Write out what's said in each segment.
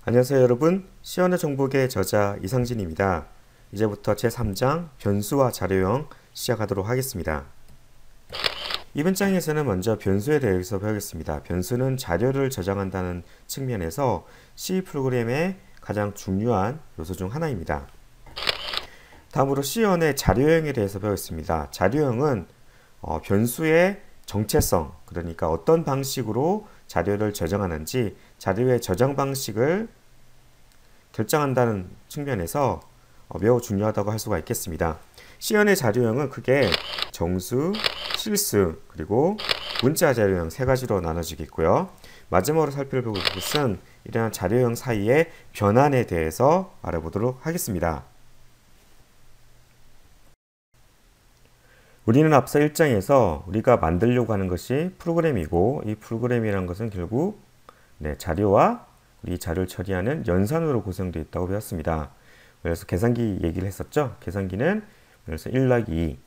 안녕하세요 여러분, 시연의 정복의 저자 이상진입니다. 이제부터 제3장 변수와 자료형 시작하도록 하겠습니다. 이번 장에서는 먼저 변수에 대해서 배우겠습니다. 변수는 자료를 저장한다는 측면에서 C 프로그램의 가장 중요한 요소 중 하나입니다. 다음으로 C연의 자료형에 대해서 배우겠습니다. 자료형은 변수의 정체성, 그러니까 어떤 방식으로 자료를 저장하는지 자료의 저장 방식을 결정한다는 측면에서 매우 중요하다고 할 수가 있겠습니다. C연의 자료형은 크게 정수, 실수, 그리고 문자 자료형 세 가지로 나눠지겠고요. 마지막으로 살펴볼 것은 이러한 자료형 사이의 변환에 대해서 알아보도록 하겠습니다. 우리는 앞서 1장에서 우리가 만들려고 하는 것이 프로그램이고, 이 프로그램이라는 것은 결국 자료와 우리 자료를 처리하는 연산으로 구성되어 있다고 배웠습니다. 그래서 계산기 얘기를 했었죠. 계산기는 그래서 1-2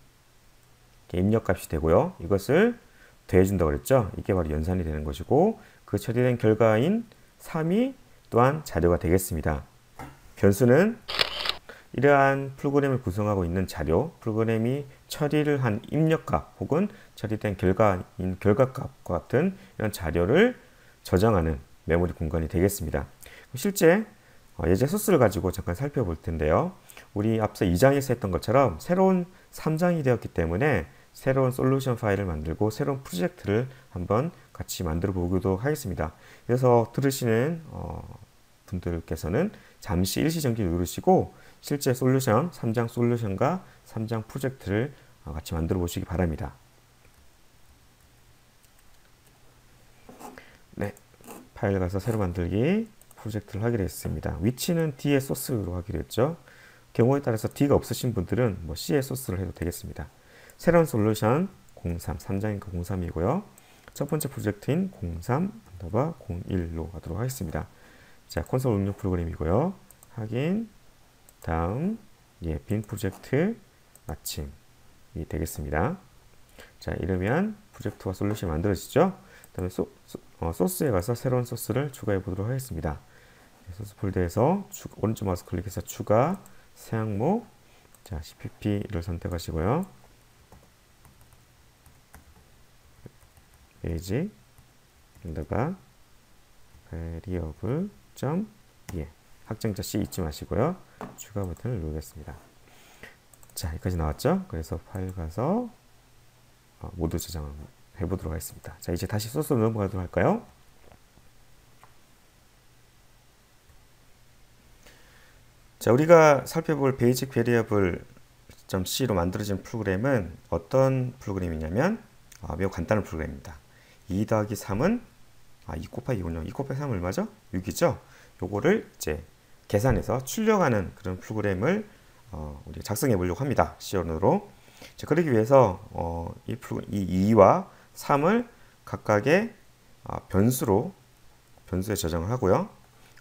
입력값이 되고요. 이것을 더해준다고 그랬죠. 이게 바로 연산이 되는 것이고, 그 처리된 결과인 3이 또한 자료가 되겠습니다. 변수는 이러한 프로그램을 구성하고 있는 자료, 프로그램이 처리를 한 입력값 혹은 처리된 결과인 결과값과 같은 이런 자료를 저장하는 메모리 공간이 되겠습니다. 실제 예제 소스를 가지고 잠깐 살펴볼 텐데요. 우리 앞서 2장에서 했던 것처럼 새로운 3장이 되었기 때문에 새로운 솔루션 파일을 만들고 새로운 프로젝트를 한번 같이 만들어 보기도 하겠습니다. 그래서 들으시는 분들께서는 잠시 일시정지 누르시고 실제 솔루션, 3장 솔루션과 3장 프로젝트를 같이 만들어 보시기 바랍니다. 네, 파일 가서 새로 만들기 프로젝트를 하기로 했습니다. 위치는 D의 소스로 하기로 했죠. 경우에 따라서 D가 없으신 분들은 뭐 C의 소스를 해도 되겠습니다. 새로운 솔루션 03, 3장이니까 03이고요. 첫 번째 프로젝트인 03_01로 하도록 하겠습니다. 자, 콘솔 응용 프로그램이고요. 확인, 다음, 빈 프로젝트 마침이 되겠습니다. 자, 이러면 프로젝트와 솔루션이 만들어지죠. 그 다음에 소스에 가서 새로운 소스를 추가해 보도록 하겠습니다. 소스 폴더에서 오른쪽 마우스 클릭해서 추가, 새 항목, 자, cpp를 선택하시고요. 페이지, 여기다가 variable 확정자 C 잊지 마시고요. 추가 버튼을 누르겠습니다. 자, 여기까지 나왔죠? 그래서 파일 가서 모두 저장을 해보도록 하겠습니다. 자, 이제 다시 소스로 넘어가도록 할까요? 자, 우리가 살펴볼 베이직 베리어블 .c로 만들어진 프로그램은 어떤 프로그램이냐면 매우 간단한 프로그램입니다. 2 더하기 3은 2 곱하기 2군요. 2 곱하기 3은 얼마죠? 6이죠? 요거를 이제 계산해서 출력하는 그런 프로그램을 우리가 작성해 보려고 합니다. C연으로. 자, 그러기 위해서 이 2와 3을 각각의 변수에 저장을 하고요.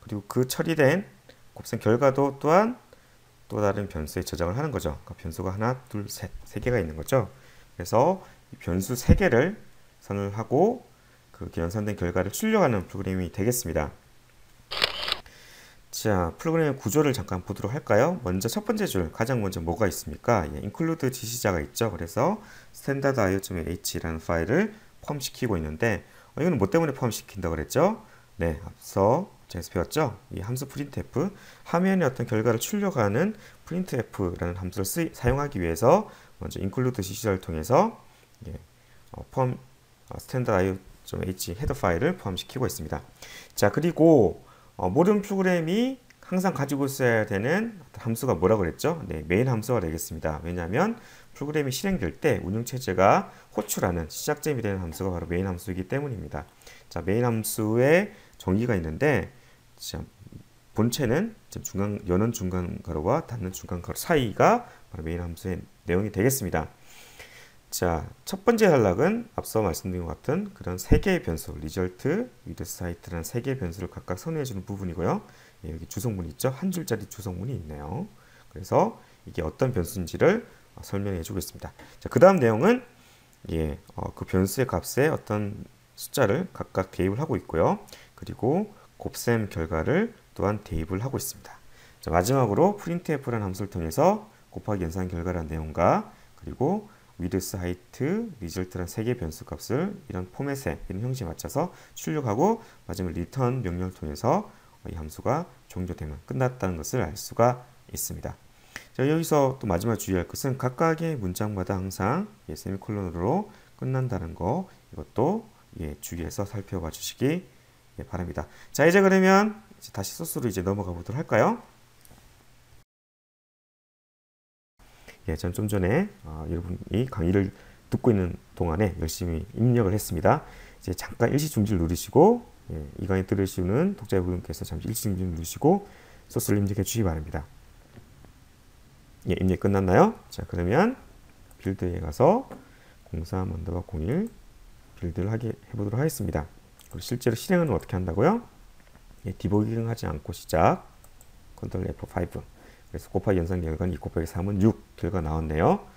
그리고 그 처리된 곱셈 결과도 또한 또 다른 변수에 저장을 하는 거죠. 그러니까 변수가 하나, 둘, 셋, 세 개가 있는 거죠. 그래서 이 변수 세 개를 선언하고 그 연산된 결과를 출력하는 프로그램이 되겠습니다. 자, 프로그램의 구조를 잠깐 보도록 할까요? 먼저 첫 번째 줄, 가장 먼저 뭐가 있습니까? include 지시자가 있죠. 그래서 standard.io.h라는 파일을 포함시키고 있는데 이거는 뭐 때문에 포함시킨다고 그랬죠? 네, 앞서 제가 배웠죠? 이 함수 printf, 화면에 어떤 결과를 출력하는 printf라는 함수를 사용하기 위해서 먼저 include 지시자를 통해서 standard.io.h 헤더 파일을 포함시키고 있습니다. 자, 그리고 모든 프로그램이 항상 가지고 있어야 되는 함수가 뭐라고 그랬죠? 네, 메인 함수가 되겠습니다. 왜냐하면 프로그램이 실행될 때 운영체제가 호출하는 시작점이 되는 함수가 바로 메인 함수이기 때문입니다. 자, 메인 함수의 정의가 있는데 자, 본체는 여는 중간가로와 닫는 중간가로 사이가 바로 메인 함수의 내용이 되겠습니다. 자, 첫 번째 단락은 앞서 말씀드린 것 같은 그런 세 개의 변수, result, with cite라는 세 개의 변수를 각각 선호해 주는 부분이고요. 여기 주성문이 있죠. 한 줄짜리 주성문이 있네요. 그래서 이게 어떤 변수인지를 설명해 주고 있습니다. 자, 그 다음 내용은 그 변수의 값에 어떤 숫자를 각각 대입을 하고 있고요. 그리고 곱셈 결과를 또한 대입을 하고 있습니다. 자, 마지막으로 printf라는 함수를 통해서 곱하기 연산 결과라는 내용과 그리고 width, height, result라는 세 개의 변수 값을 이런 포맷에 이런 형식에 맞춰서 출력하고 마지막 return 명령을 통해서 이 함수가 종료되면 끝났다는 것을 알 수가 있습니다. 자, 여기서 또 마지막 주의할 것은 각각의 문장마다 항상 세미콜론으로 끝난다는 거, 이것도 주의해서 살펴봐 주시기 바랍니다. 자, 이제 그러면 다시 소스로 이제 넘어가 보도록 할까요? 전 좀 전에 여러분이 강의를 듣고 있는 동안에 열심히 입력을 했습니다. 이제 잠깐 일시중지를 누르시고 이 강의 들으시는 독자분께서 잠시 일시중지를 누르시고 소스를 입력해 주시기 바랍니다. 입력 끝났나요? 자, 그러면 빌드에 가서 03_01 빌드를 해보도록 하겠습니다. 그리고 실제로 실행은 어떻게 한다고요? 디버깅 하지 않고 시작 컨트롤 F5 그래서 곱하기 연산 결과는 2 곱하기 3은 6 결과 나왔네요.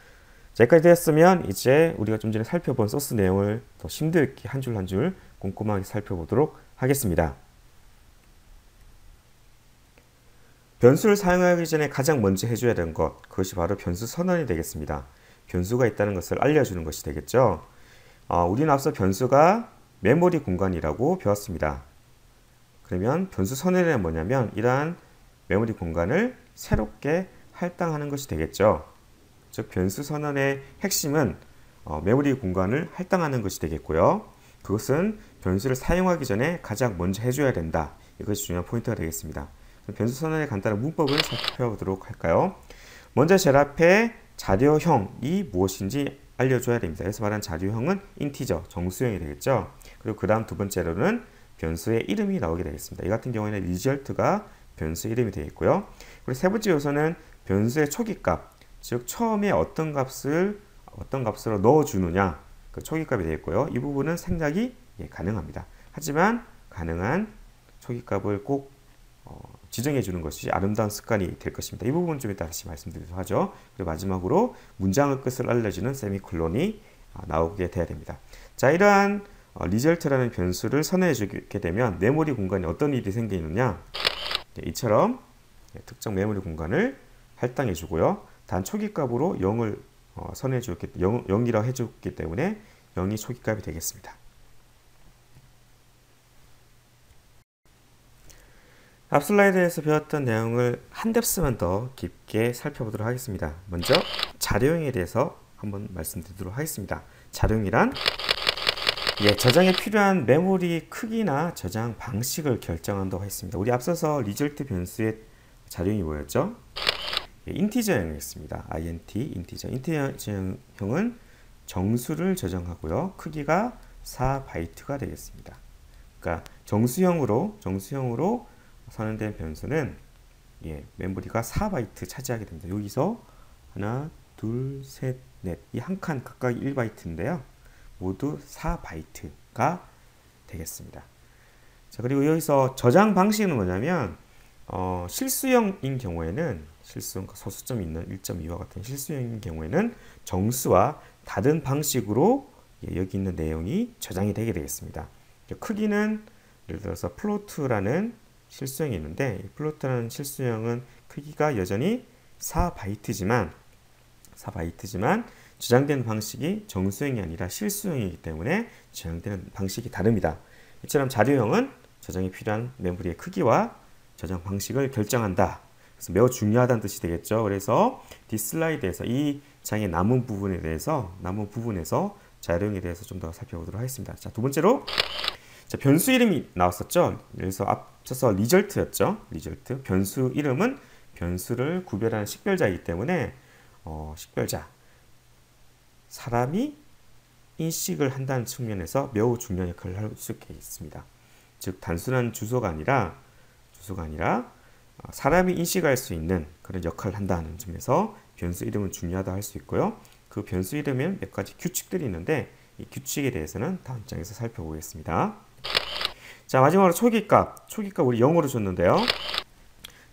자, 여기까지 되었으면 이제 우리가 좀 전에 살펴본 소스 내용을 더 심도 있게 한 줄 한 줄 꼼꼼하게 살펴보도록 하겠습니다. 변수를 사용하기 전에 가장 먼저 해줘야 되는 것, 그것이 바로 변수 선언이 되겠습니다. 변수가 있다는 것을 알려주는 것이 되겠죠. 우리는 앞서 변수가 메모리 공간이라고 배웠습니다. 그러면 변수 선언이란 뭐냐면 이러한 메모리 공간을 새롭게 할당하는 것이 되겠죠. 즉 변수 선언의 핵심은 메모리 공간을 할당하는 것이 되겠고요. 그것은 변수를 사용하기 전에 가장 먼저 해줘야 된다. 이것이 중요한 포인트가 되겠습니다. 변수 선언의 간단한 문법을 살펴보도록 할까요? 먼저 제일 앞에 자료형이 무엇인지 알려줘야 됩니다. 그래서 말하는 자료형은 인티저, 정수형이 되겠죠. 그리고 그 다음 두 번째로는 변수의 이름이 나오게 되겠습니다. 이 같은 경우에는 result가 변수 이름이 되겠고요. 그리고 세 번째 요소는 변수의 초기값, 즉 처음에 어떤 값으로 넣어주느냐, 그 초기값이 되겠고요. 이 부분은 생략이 가능합니다. 하지만 가능한 초기값을 꼭 지정해 주는 것이 아름다운 습관이 될 것입니다. 이 부분은 좀 이따 다시 말씀드리도록 하죠. 그리고 마지막으로 문장의 끝을 알려주는 세미콜론이 나오게 돼야 됩니다. 자, 이러한 result라는 변수를 선언해 주게 되면 메모리 공간에 어떤 일이 생기느냐, 이처럼 특정 메모리 공간을 할당해 주고요. 단 초기값으로 0을 선언해 줬기 0이라고 해줬기 때문에 0이 초기값이 되겠습니다. 앞 슬라이드에서 배웠던 내용을 한 뎁스만 더 깊게 살펴보도록 하겠습니다. 먼저 자료형에 대해서 한번 말씀드리도록 하겠습니다. 자료형이란 저장에 필요한 메모리 크기나 저장 방식을 결정한다고 했습니다. 우리 앞서서 리절트 변수의 자료형이 뭐였죠? 인티저형이었습니다. int, 인티저. 인티저형은 정수를 저장하고요. 크기가 4바이트가 되겠습니다. 그러니까 정수형으로 선언된 변수는 메모리가 4바이트 차지하게 됩니다. 여기서 하나, 둘, 셋, 넷. 이 한 칸 각각 1바이트인데요. 모두 4바이트가 되겠습니다. 자, 그리고 여기서 저장 방식은 뭐냐면 실수형인 경우에는 실수형 소수점이 있는 1.2와 같은 실수형인 경우에는 정수와 다른 방식으로 여기 있는 내용이 저장이 되게 되겠습니다. 크기는 예를 들어서 플로트라는 실수형이 있는데 이 플로트라는 실수형은 크기가 여전히 4바이트지만 저장되는 방식이 정수형이 아니라 실수형이기 때문에 저장되는 방식이 다릅니다. 이처럼 자료형은 저장에 필요한 메모리의 크기와 저장 방식을 결정한다. 그래서 매우 중요하다는 뜻이 되겠죠. 그래서 뒷슬라이드에서 이 장의 남은 부분에서 자료형에 대해서 좀 더 살펴보도록 하겠습니다. 자, 두 번째로 변수 이름이 나왔었죠. 그래서 앞서서 리절트였죠. 리절트. 변수 이름은 변수를 구별하는 식별자이기 때문에 식별자. 사람이 인식을 한다는 측면에서 매우 중요한 역할을 할 수 있습니다. 즉 단순한 주소가 아니라 사람이 인식할 수 있는 그런 역할을 한다는 점에서 변수 이름은 중요하다 할 수 있고요. 그 변수 이름에는 몇 가지 규칙들이 있는데 이 규칙에 대해서는 다음 장에서 살펴보겠습니다. 자, 마지막으로 초기값 우리 0으로 줬는데요.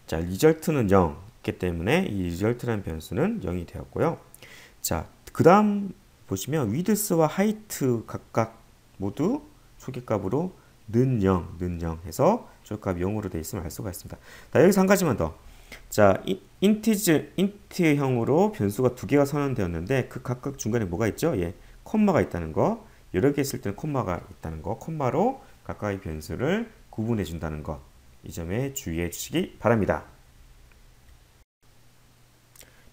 자, 리절트는 0이기 때문에 이 리절트라는 변수는 0이 되었고요. 자, 그 다음 보시면 width와 height 각각 모두 초기값으로 는 0 해서 조값 0으로 되어 있음을 알 수가 있습니다. 자, 여기서 한 가지만 더. 자, 인트형으로 변수가 두 개가 선언되었는데 그 각각 중간에 뭐가 있죠? 예, 콤마가 있다는 거. 여러 개 있을 때는 콤마가 있다는 거. 콤마로 각각의 변수를 구분해 준다는 것. 이 점에 주의해 주시기 바랍니다.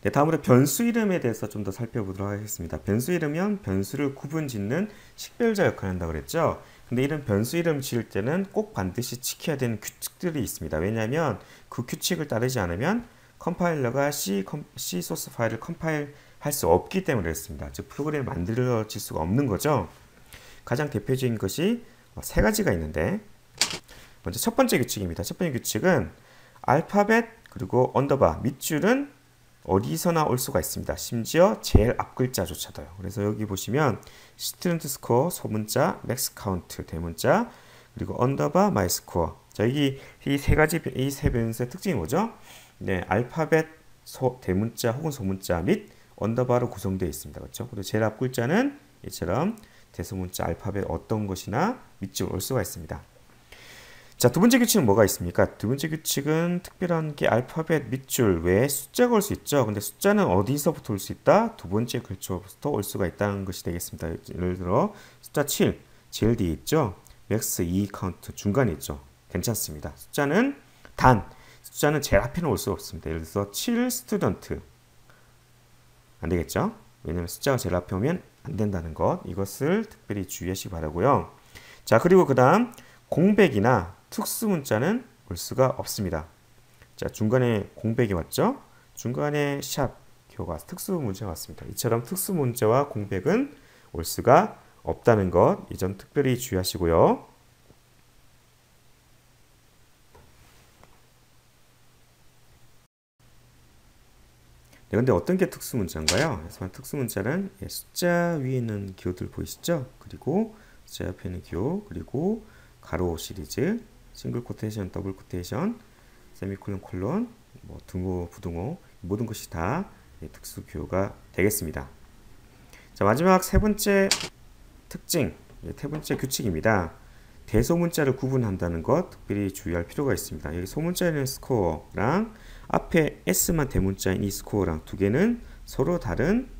네, 다음으로 변수 이름에 대해서 좀 더 살펴보도록 하겠습니다. 변수 이름은 변수를 구분짓는 식별자 역할을 한다고 그랬죠. 근데 이런 변수 이름 지을 때는 꼭 반드시 지켜야 되는 규칙들이 있습니다. 왜냐하면 그 규칙을 따르지 않으면 컴파일러가 C 소스 파일을 컴파일 할 수 없기 때문에 그렇습니다. 즉 프로그램이 만들어질 수가 없는 거죠. 가장 대표적인 것이 세 가지가 있는데, 먼저 첫 번째 규칙입니다. 첫 번째 규칙은 알파벳 그리고 언더바 밑줄은 어디서나 올 수가 있습니다. 심지어 제일 앞 글자조차도요. 그래서 여기 보시면 스튜던트 스코어 소문자, 맥스 카운트 대문자, 그리고 언더바 마이 스코어. 자, 여기 이 세 가지 이 세 변수의 특징이 뭐죠? 네, 알파벳 대문자 혹은 소문자 및 언더바로 구성되어 있습니다. 그렇죠? 그리고 제일 앞 글자는 이처럼 대소문자 알파벳 어떤 것이나 밑줄 올 수가 있습니다. 자, 두 번째 규칙은 뭐가 있습니까? 두 번째 규칙은 특별한 게 알파벳 밑줄 외에 숫자가 올 수 있죠. 근데 숫자는 어디서부터 올 수 있다? 두 번째 글자부터 올 수가 있다는 것이 되겠습니다. 예를 들어 숫자 7 제일 뒤에 있죠. 맥스 2 카운트 중간에 있죠. 괜찮습니다. 숫자는 숫자는 제일 앞에는 올 수 없습니다. 예를 들어서 7 스튜던트 안 되겠죠? 왜냐면 숫자가 제일 앞에 오면 안 된다는 것. 이것을 특별히 주의하시기 바라고요. 자, 그리고 그 다음 공백이나 특수문자는 올 수가 없습니다. 자, 중간에 공백이 왔죠? 중간에 샵 교가 특수문자가 왔습니다. 이처럼 특수문자와 공백은 올 수가 없다는 것. 이 점 특별히 주의하시고요. 네, 근데 어떤 게 특수문자인가요? 그래서 특수문자는 숫자 위에 있는 기호들 보이시죠? 그리고 숫자 옆에 있는 기호, 그리고 가로 시리즈, 싱글 코테이션, 더블 코테이션, 세미콜론, 콜론, 뭐 등호, 부등호 모든 것이 다 특수 기호가 되겠습니다. 자, 마지막 세 번째 특징, 세 번째 규칙입니다. 대소문자를 구분한다는 것 특별히 주의할 필요가 있습니다. 여기 소문자에는 스코어랑 앞에 S만 대문자인 이 스코어랑 두 개는 서로 다른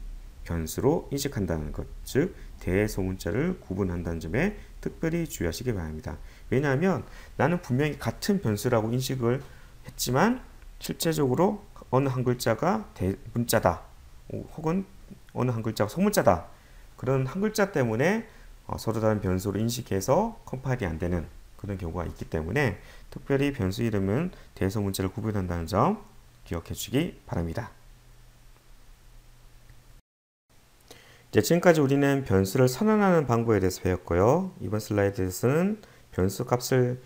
변수로 인식한다는 것, 즉 대소문자를 구분한다는 점에 특별히 주의하시기 바랍니다. 왜냐하면 나는 분명히 같은 변수라고 인식을 했지만 실제적으로 어느 한 글자가 대문자다 혹은 어느 한 글자가 소문자다, 그런 한 글자 때문에 서로 다른 변수로 인식해서 컴파일이 안 되는 그런 경우가 있기 때문에 특별히 변수 이름은 대소문자를 구분한다는 점 기억해 주시기 바랍니다. 이제 지금까지 우리는 변수를 선언하는 방법에 대해서 배웠고요. 이번 슬라이드에서는 변수 값을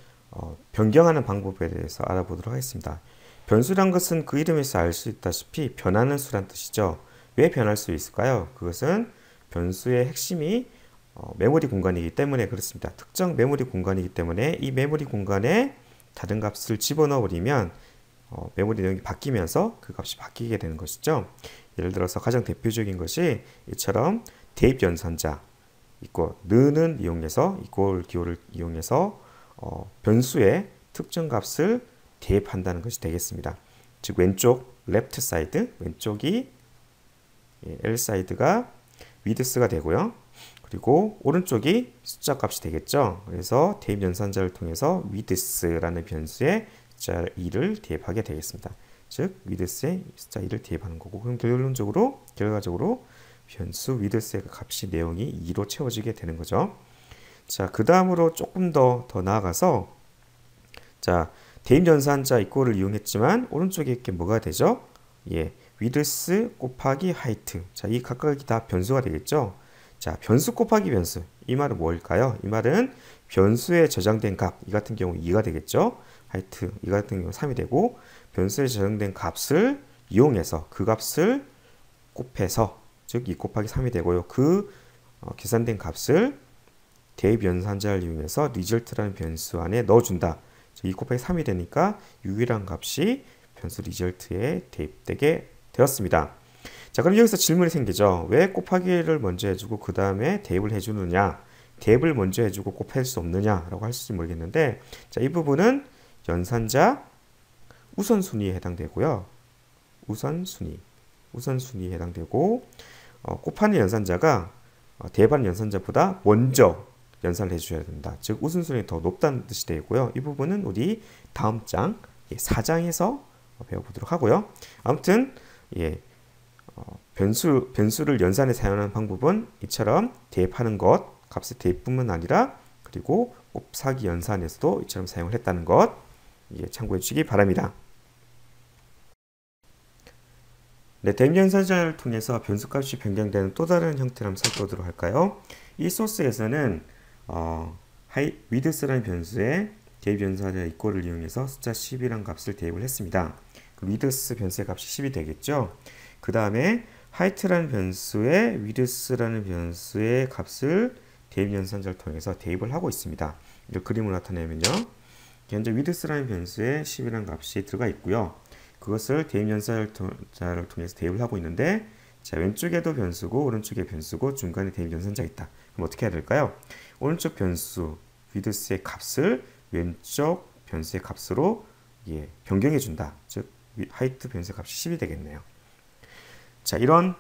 변경하는 방법에 대해서 알아보도록 하겠습니다. 변수란 것은 그 이름에서 알 수 있다시피 변하는 수란 뜻이죠. 왜 변할 수 있을까요? 그것은 변수의 핵심이 메모리 공간이기 때문에 그렇습니다. 특정 메모리 공간이기 때문에 이 메모리 공간에 다른 값을 집어넣어 버리면 메모리 내용이 바뀌면서 그 값이 바뀌게 되는 것이죠. 예를 들어서 가장 대표적인 것이 이처럼 대입 연산자 있고 는을 이용해서 이꼴 기호를 이용해서 변수의 특정 값을 대입한다는 것이 되겠습니다. 즉 왼쪽 left side, 왼쪽이 L 사이드가 width가 되고요. 그리고 오른쪽이 숫자 값이 되겠죠. 그래서 대입 연산자를 통해서 width라는 변수에 숫자 2를 대입하게 되겠습니다. 즉 width에 숫자 2를 대입하는 거고, 그럼 결과적으로 변수 width의 값이 내용이 2로 채워지게 되는 거죠. 자, 그 다음으로 조금 더 나아가서, 자, 대입 연산자 이꼴을 이용했지만 오른쪽에 있게 뭐가 되죠? 예, width 곱하기 height. 자, 이 각각이 다 변수가 되겠죠. 자, 변수 곱하기 변수. 이 말은 뭘까요? 이 말은 변수에 저장된 값, 이 같은 경우 2가 되겠죠. height, 이 같은 경우 3이 되고, 변수에 저장된 값을 이용해서 그 값을 곱해서, 즉 2 곱하기 3이 되고요. 그 계산된 값을 대입 연산자를 이용해서 result라는 변수 안에 넣어준다. 2 곱하기 3이 되니까 유일한 값이 변수 result에 대입되게 되었습니다. 자, 그럼 여기서 질문이 생기죠. 왜 곱하기를 먼저 해주고 그 다음에 대입을 해주느냐, 대입을 먼저 해주고 곱할 수 없느냐 라고 할지 모르겠는데, 자, 이 부분은 연산자 우선순위에 해당되고요. 우선순위에 해당되고 곱하는 연산자가 대입하는 연산자보다 먼저 연산을 해주셔야 된다. 즉 우선순위가 더 높다는 뜻이 되고요. 이 부분은 우리 다음 장 4장에서 배워보도록 하고요. 아무튼 변수를 연산에 사용하는 방법은 이처럼 대입하는 것, 값의 대입뿐만 아니라 그리고 곱하기 연산에서도 이처럼 사용을 했다는 것 참고해 주시기 바랍니다. 네, 대입 연산자를 통해서 변수값이 변경되는 또 다른 형태를 한번 살펴보도록 할까요? 이 소스에서는 width라는 변수에 대입 연산자 이꼴을 이용해서 숫자 10이라는 값을 대입을 했습니다. 그 width 변수의 값이 10이 되겠죠. 그 다음에 height라는 변수에 width라는 변수의 값을 대입 연산자를 통해서 대입을 하고 있습니다. 이 그림으로 나타내면요. 현재 width라는 변수에 10이라는 값이 들어가 있고요. 그것을 대입 연산자를 통해서 대입을 하고 있는데 자, 왼쪽에도 변수고 오른쪽에 변수고 중간에 대입 연산자가 있다. 그럼 어떻게 해야 될까요? 오른쪽 변수 width의 값을 왼쪽 변수의 값으로 변경해 준다. 즉 height 변수의 값이 10이 되겠네요. 자, 이런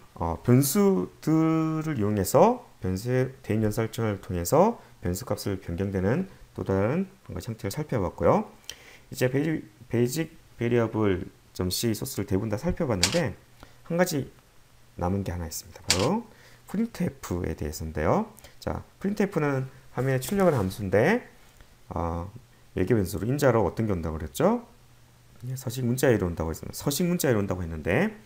변수들을 이용해서 변수의 대입 연산자를 통해서 변수 값을 변경되는 또 다른 형태를 살펴봤고요. 이제 베이직 베리어블 .c 소스를 대부분 다 살펴봤는데 한 가지 남은 게 하나 있습니다. 바로 printf에 대해서인데요. 자, printf는 화면에 출력하는 함수인데 외계 변수로 인자로 어떤 게 온다고 그랬죠? 서식 문자열이 온다고 했습니다. 서식 문자열이 온다고 했는데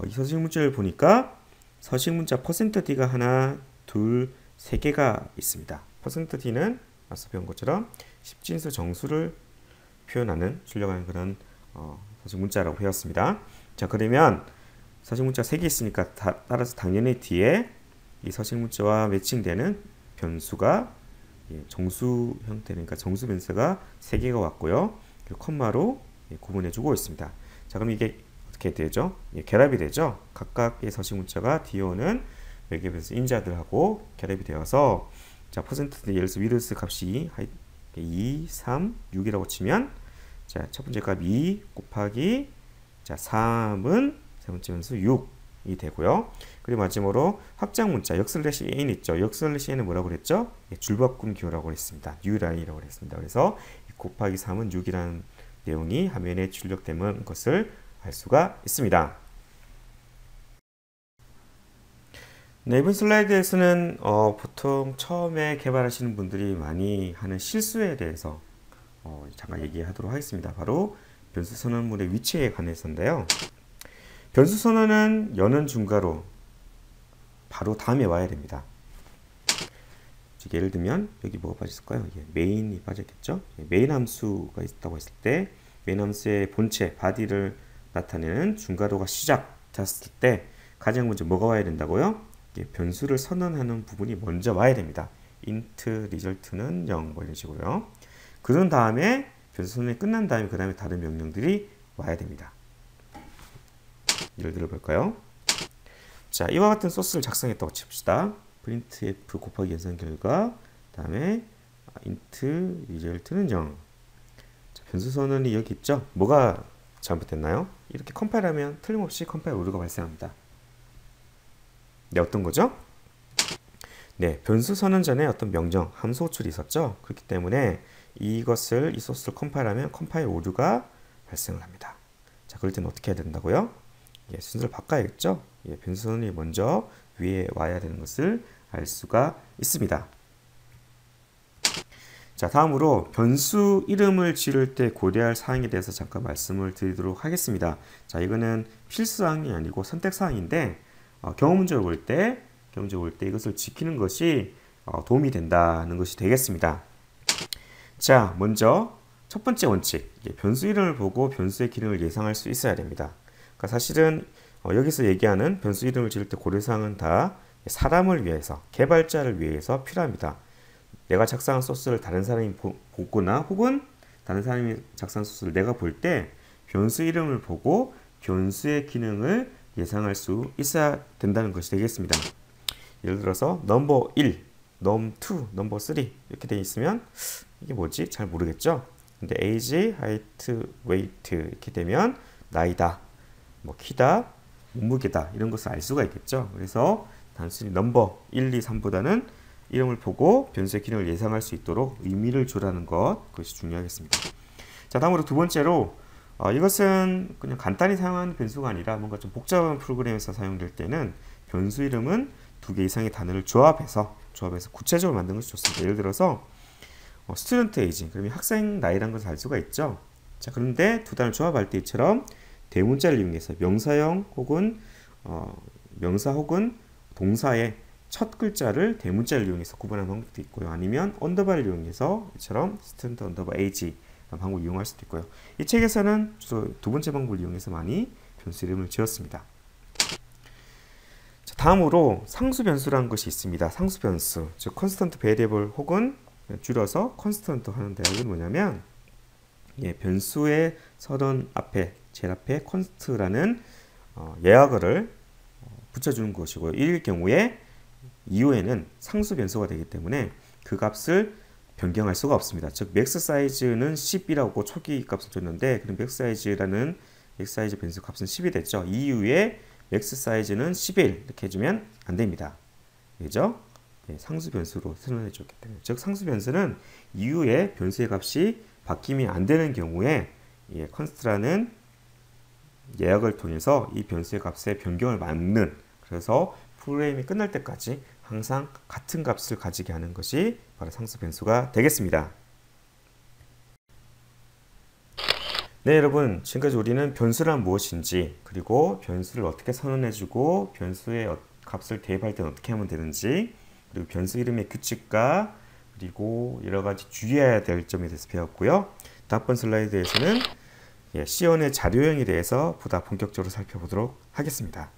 이 서식 문자를 보니까 서식 문자 %d가 하나, 둘, 세 개가 있습니다. %d는 앞서 배운 것처럼 십진수 정수를 표현하는 출력하는 그런 서식 문자라고 배웠습니다. 자, 그러면 서식 문자 3개 있으니까 따라서 당연히 뒤에 이 서식 문자와 매칭되는 변수가 정수 형태니까 정수 변수가 3개가 왔고요. 그리고 콤마로 구분해 주고 있습니다. 자, 그럼 이게 어떻게 되죠? 결합이 되죠. 각각의 서식 문자가 뒤에 오는 외계 변수 인자들하고 결합이 되어서 자, %d 예를 들어서 width 값이 2, 3, 6이라고 치면 자, 첫 번째 값 2 곱하기 자, 3은 세 번째 변수 6이 되고요. 그리고 마지막으로 확장 문자 역슬래시 n 있죠. 역슬래시 n은 뭐라고 그랬죠? 줄바꿈 기호라고 했습니다. newline이라고 그랬습니다. 그래서 곱하기 3은 6이라는 내용이 화면에 출력되는 것을 알 수가 있습니다. 네, 이번 슬라이드에서는 보통 처음에 개발하시는 분들이 많이 하는 실수에 대해서 잠깐 얘기하도록 하겠습니다. 바로 변수 선언문의 위치에 관해서인데요. 변수 선언은 여는 중괄호 바로 다음에 와야 됩니다. 예를 들면 여기 뭐가 빠졌을까요? 메인이 빠졌겠죠? 메인 함수가 있다고 했을 때 메인 함수의 본체, body를 나타내는 중괄호가 시작됐을 때 가장 먼저 뭐가 와야 된다고요? 변수를 선언하는 부분이 먼저 와야 됩니다. int result는 0 뭐 이런 식으로요. 그런 다음에 변수 선언이 끝난 다음에 그 다음에 다른 명령들이 와야 됩니다. 예를 들어 볼까요? 자, 이와 같은 소스를 작성했다고 칩시다. printf 곱하기 연산 결과 다음에 int result는 0. 자, 변수 선언이 여기 있죠? 뭐가 잘못됐나요? 이렇게 컴파일하면 틀림없이 컴파일 오류가 발생합니다. 네, 어떤 거죠? 네, 변수 선언 전에 어떤 명령, 함수 호출이 있었죠? 그렇기 때문에 이 소스를 컴파일하면 컴파일 오류가 발생을 합니다. 자, 그럴 때는 어떻게 해야 된다고요? 순서를 바꿔야겠죠? 변수 선언이 먼저 위에 와야 되는 것을 알 수가 있습니다. 자, 다음으로 변수 이름을 지을 때 고려할 사항에 대해서 잠깐 말씀을 드리도록 하겠습니다. 자, 이거는 필수사항이 아니고 선택사항인데 경험 문제를 볼 때 이것을 지키는 것이 도움이 된다는 것이 되겠습니다. 자, 먼저 첫 번째 원칙, 변수 이름을 보고 변수의 기능을 예상할 수 있어야 됩니다. 그러니까 사실은 여기서 얘기하는 변수 이름을 지을 때 고려사항은 다 사람을 위해서, 개발자를 위해서 필요합니다. 내가 작성한 소스를 다른 사람이 보거나 혹은 다른 사람이 작성한 소스를 내가 볼 때 변수 이름을 보고 변수의 기능을 예상할 수 있어야 된다는 것이 되겠습니다. 예를 들어서 넘버 1, 넘2, 넘버 3 이렇게 되어 있으면 이게 뭐지? 잘 모르겠죠? 근데 age, height, weight 이렇게 되면 나이다, 뭐 키다, 몸무게다 이런 것을 알 수가 있겠죠. 그래서 단순히 넘버 1, 2, 3보다는 이름을 보고 변수의 기능을 예상할 수 있도록 의미를 주라는 것, 그것이 중요하겠습니다. 자, 다음으로 두 번째로 이것은 그냥 간단히 사용하는 변수가 아니라 뭔가 좀 복잡한 프로그램에서 사용될 때는 변수 이름은 두 개 이상의 단어를 조합해서 구체적으로 만드는 것이 좋습니다. 예를 들어서 student age, 그러면 학생 나이라는 것을 알 수가 있죠. 자, 그런데 두 단어를 조합할 때 이처럼 대문자를 이용해서 명사형 혹은 명사 혹은 동사의 첫 글자를 대문자를 이용해서 구분하는 방법도 있고요. 아니면 언더바를 이용해서 이처럼 student 언더바 age 방법을 이용할 수도 있고요. 이 책에서는 주로 두 번째 방법을 이용해서 많이 변수 이름을 지었습니다. 자, 다음으로 상수 변수라는 것이 있습니다. 상수 변수, 즉 constant variable 혹은 줄여서 constant 하는데 이건 뭐냐면 변수의 서론 앞에 제일 앞에 const라는 예약어를 붙여주는 것이고요. 이일 경우에 이후에는 상수 변수가 되기 때문에 그 값을 변경할 수가 없습니다. 즉 맥스 사이즈는 10이라고 초기 값을 줬는데 그럼 맥스 사이즈라는 맥스 사이즈 변수 값은 10이 됐죠. 이후에 맥스 사이즈는 11 이렇게 해주면 안 됩니다. 그죠? 상수 변수로 선언해 줬기 때문에, 즉 상수 변수는 이후에 변수의 값이 바뀌면 안 되는 경우에 const라는 예약을 통해서 이 변수의 값에 변경을 막는, 그래서 프로그램이 끝날 때까지 항상 같은 값을 가지게 하는 것이 바로 상수 변수가 되겠습니다. 네, 여러분, 지금까지 우리는 변수란 무엇인지, 그리고 변수를 어떻게 선언해주고 변수의 값을 대입할 때는 어떻게 하면 되는지, 그리고 변수 이름의 규칙과 그리고 여러가지 주의해야 될 점에 대해서 배웠고요. 다음번 슬라이드에서는 C원의 자료형에 대해서 보다 본격적으로 살펴보도록 하겠습니다.